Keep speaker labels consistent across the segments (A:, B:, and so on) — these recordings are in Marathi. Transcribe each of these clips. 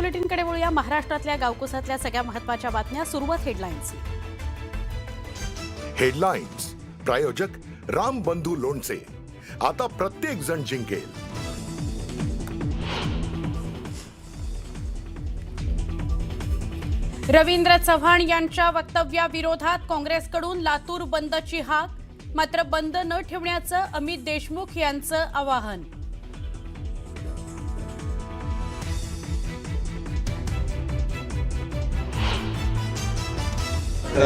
A: बुलेटिनकडे वळूया. महाराष्ट्रातल्या गावकुसातल्या सगळ्या महत्त्वाच्या बातम्या. सुरुवात हेडलाईन्स.
B: हेडलाईन्स प्रायोजक राम बंधू लोणचे. आता प्रत्येक जण जिंकेल.
A: रवींद्र चव्हाण यांच्या वक्तव्याविरोधात काँग्रेसकडून लातूर बंदची हाक. मात्र बंद न ठेवण्याचं अमित देशमुख यांचं आवाहन.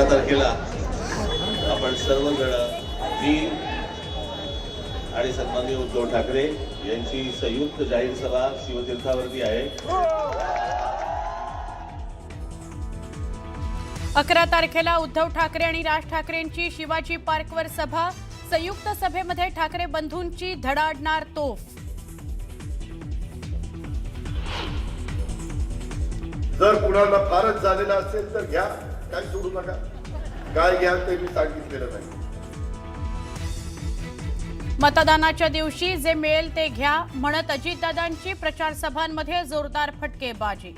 C: तारखेला आपण सर्वजण मी आणि सन्माननीय उद्धव ठाकरे यांची संयुक्त जाहीर सभा शिवतीर्थावरती आहे.
A: 11 तारखेला उद्धव ठाकरे आणि राज ठाकरेंची शिवाजी पार्कवर सभा. संयुक्त सभेमध्ये ठाकरे बंधूंची धडाडणार तोफ.
D: जर कुणाला फारच झालेला असेल तर घ्या, काय सोडू नका. काय घ्या ते मी सांगितलेलं नाही.
A: मतदानाच्या दिवशी जे मिळेल ते घ्या म्हणत अजितदादांची प्रचार सभांमध्ये जोरदार फटकेबाजी.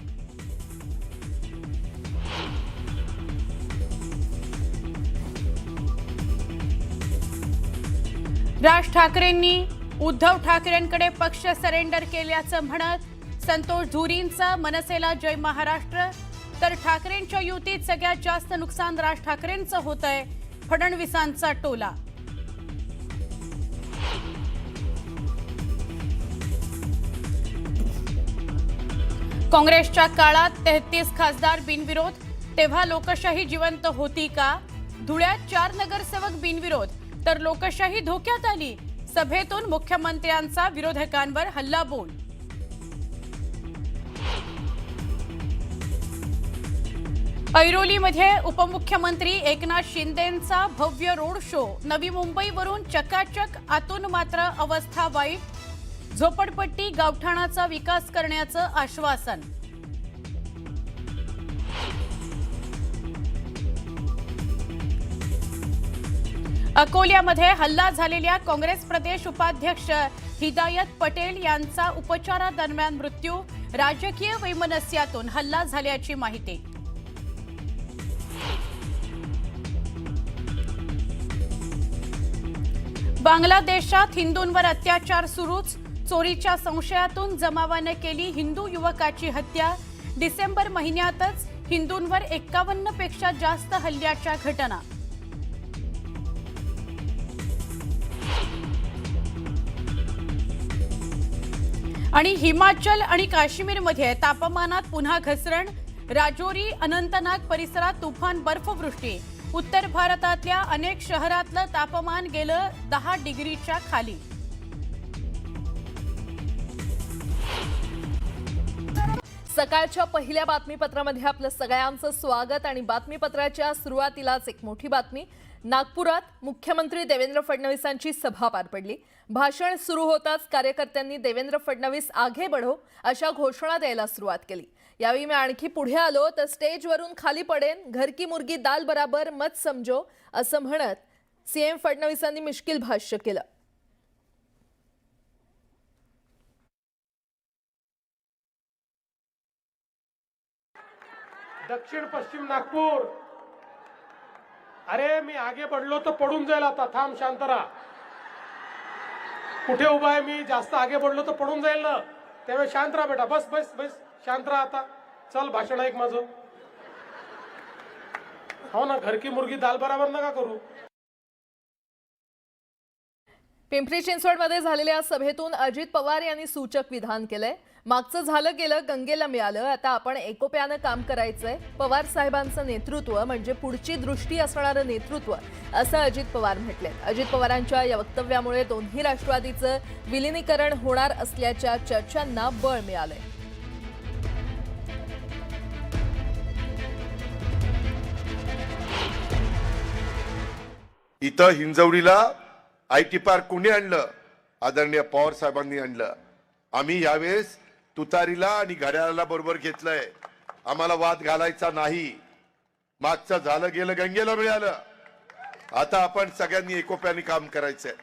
A: राज ठाकरेंनी उद्धव ठाकरेंकडे पक्ष सरेंडर केल्याचं म्हणत संतोष धुरींचा मनसेला जय महाराष्ट्र. तर ठाकरेंच्या युतीत सगळ्यात जास्त नुकसान राज ठाकरेंचं होतंय. फडणवीसांचा टोला. काँग्रेसच्या काळात 33 खासदार बिनविरोध. तेव्हा लोकशाही जिवंत होती का? धुळ्यात 4 नगरसेवक बिनविरोध तर लोकशाही धोक्यात आली. सभेतून मुख्यमंत्र्यांचा विरोधकांवर हल्लाबोल. ऐरोलीमध्ये उपमुख्यमंत्री एकनाथ शिंदेंचा भव्य रोड शो. नवी मुंबईवरून चकाचक, आतून मात्र अवस्था वाईट. झोपडपट्टी गावठाणाचा विकास करण्याचं आश्वासन. अकोल्यामध्ये हल्ला झालेल्या काँग्रेस प्रदेश उपाध्यक्ष हिदायत पटेल यांचा उपचारादरम्यान मृत्यू. राजकीय वैमनस्यातून हल्ला झाल्याची माहिती. बांगलादेशात हिंदूंवर अत्याचार सुरूच. चोरीच्या संशयातून जमावाने केली हिंदू युवकाची हत्या. डिसेंबर महिन्यातच हिंदूंवर 51 पेक्षा जास्त हल्ल्याच्या घटना. आणि हिमाचल आणि काश्मीरमध्ये तापमानात पुन्हा घसरण. राजौरी, अनंतनाग परिसरात तुफान बर्फवृष्टी. उत्तर भारतातल्या अनेक शहरातलं तापमान गेलं 10 डिग्रीच्या खाली.
E: सकाळच्या पहिल्या बातमीपत्रामध्ये आपलं सगळ्यांचं स्वागत. आणि बातमीपत्राच्या सुरुवातीलाच एक मोठी बातमी. नागपुरात मुख्यमंत्री देवेंद्र फडणवीसांची सभा पार पडली. भाषण सुरू होताच कार्यकर्त्यांनी देवेंद्र फडणवीस आगे बढो अशा घोषणा द्यायला सुरुवात केली. यावेळी मी आणखी पुढे आलो तर स्टेजवरून खाली पडेन, घर की मुर्गी दाल बराबर मत समजो असं म्हणत सीएम फडणवीसांनी मिश्किल भाष्य केलं.
F: दक्षिण पश्चिम नागपूर. अरे मी आगे बढ़लो तर पडून जाईल. आता थांब, शांत राहा. कुठे उभा आहे मी? जास्त आगे बढ़लो तर पडून जाईल ना. त्यामुळे शांत राहा बेटा. बस बस बस, शांत राहा. आता चल, भाषण ऐक माझं. हो ना, घर की मुर्गी दाल बराबर नका करू.
E: पिंपरी चिंचवडमध्ये झालेल्या सभेतून अजित पवार यांनी सूचक विधान केलंय. मागचं झालं गेलं, गंगेला मिळालं. आता आपण एकोप्यानं काम करायचंय. पवार साहेबांचं नेतृत्व म्हणजे पुढची दृष्टी असणारं नेतृत्व असं अजित पवार म्हटले. अजित पवारांच्या या वक्तव्यामुळे दोन्ही राष्ट्रवादीचं विलिनीकरण होणार असल्याच्या चर्चांना बळ मिळालंय.
D: इथं हिंजवडीला IT पार्क कोणी आणलं? आदरणीय पवार साहेबांनी आणलं. आम्ही यावेळेस तुतारीला आणि घड्याळाला बरोबर घेतलंय. आम्हाला वाद घालायचा नाही. मागचं झालं गेलं, गंगेला मिळालं. आता आपण सगळ्यांनी एकोप्याने काम करायचंय.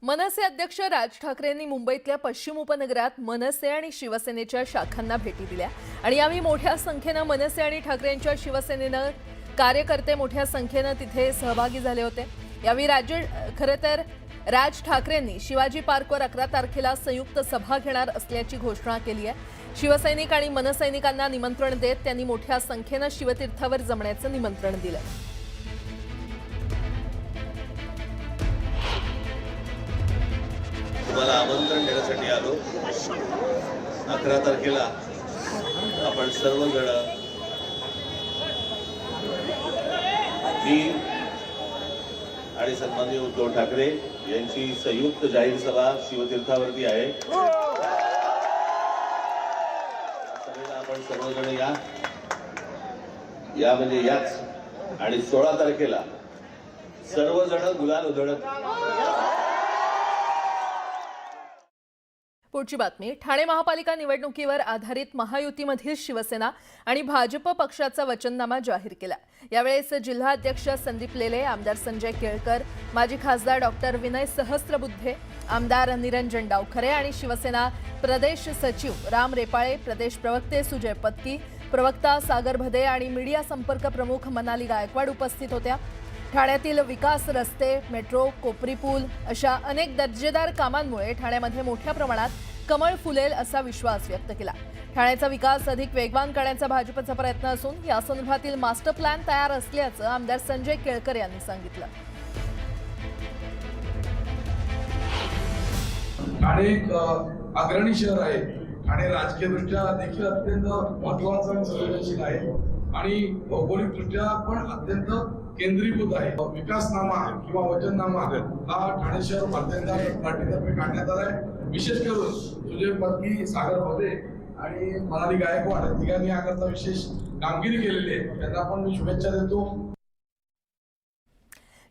E: मनसे अध्यक्ष राज ठाकरेंनी मुंबईतल्या पश्चिम उपनगरात मनसे आणि शिवसेनेच्या शाखांना भेटी दिल्या आणि यावेळी मोठ्या संख्येनं मनसे आणि ठाकरेंच्या शिवसेनेनं कार्यकर्ते मोठ्या संख्येनं तिथे सहभागी झाले होते। यावेळी खरं तर राज ठाकरेंनी शिवाजी पार्कवर 11 तारखेला संयुक्त सभा घेणार असल्याची घोषणा केली आहे। शिवसैनिक आणि मनसैनिकांना निमंत्रण देत त्यांनी मोठ्या संख्येनं शिवतीर्थावर जमण्याचं निमंत्रण दिलं।
C: तुम्हाला आमंत्रण देण्यासाठी आलो। 11 तारखेला आपण सर्वजण मी आणि सन्माननीय उद्धव ठाकरे यांची संयुक्त जाहीर सभा शिवतीर्थावरती आहे। सभेला आपण सर्वजण या म्हणजे याच आणि 16 तारखेला सर्वजण गुलाल उधळत।
E: पुढची बातमी ठाणे महापालिका निवडणुकीवर आधारित महायुतीमधील शिवसेना आणि भाजप पक्षाचा वचननामा जाहीर केला। यावेळेस जिल्हा अध्यक्ष संदीप लेले, आमदार संजय केळकर, माजी खासदार डॉक्टर विनय सहस्त्रबुद्धे, आमदार निरंजन डावखरे आणि शिवसेना प्रदेश सचिव राम रेपाळे, प्रदेश प्रवक्ते सुजय पत्की, प्रवक्ता सागर भदे आणि मीडिया संपर्क प्रमुख मनाली गायकवाड उपस्थित होत्या। ठाण्यातील विकास, रस्ते, मेट्रो, कोपरी पूल अशा अनेक दर्जेदार कामांमुळे ठाण्यामध्ये मोठ्या प्रमाणात कमळ फुलेल असा विश्वास व्यक्त केला। ठाण्याचा विकास अधिक वेगवान करण्याचा भाजपचा प्रयत्न असून यासंदर्भातील मास्टर प्लॅन तयार असल्याचं आमदार संजय केळकर यांनी सांगितलं।
G: ठाणे एक अग्रणी शहर आहे। ठाणे राजकीयदृष्ट्या देखील अत्यंत महत्वाचं आणि संवेदनशील आहे आणि भौगोलिकदृष्ट्या पण अत्यंत केंद्रीभूत आहे। विकासनामा किंवा वचननामा हा ठाणे शहर भारतीय जनता पार्टीतर्फे काढण्यात आला आहे। विशेष करून सुजय पत्की, सागर भदे आणि मनाली गायकवाड तिघांनी याकरता विशेष कामगिरी केलेली आहे। त्यांना आपण मी शुभेच्छा देतो।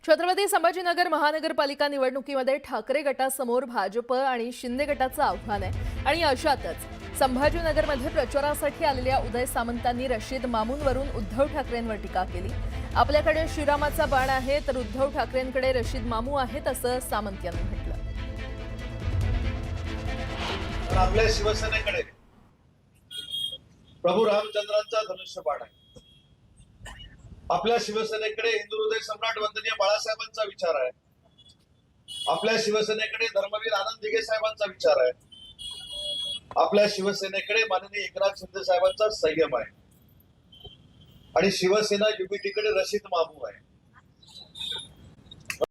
E: छत्रपती संभाजीनगर महानगरपालिका निवडणुकीमध्ये ठाकरे गटासमोर भाजप आणि शिंदे गटाचं आव्हान आहे आणि अशातच संभाजीनगरमध्ये प्रचारासाठी आलेल्या उदय सामंतांनी रशीद मामूंवरून उद्धव ठाकरेंवर टीका केली। आपल्याकडे श्रीरामाचा बाण आहे तर उद्धव ठाकरेंकडे रशीद मामू आहेत असं सामंत यांनी म्हटलं।
H: आपल्या शिवसेनेकडे प्रभू रामचंद्रांचा धनुष्यबाण आहे। आपल्या शिवसेनेकडे हिंदू हृदय सम्राट वंदनीय बाळासाहेबांचा विचार आहे। आपल्या शिवसेनेकडे धर्मवीर आनंद दिघे साहेबांचा विचार आहे। आपल्या शिवसेनेकडे माननीय एकनाथ शिंदे साहेबांचा संयम आहे आणि शिवसेना युतीकडे रशीद मामू आहे।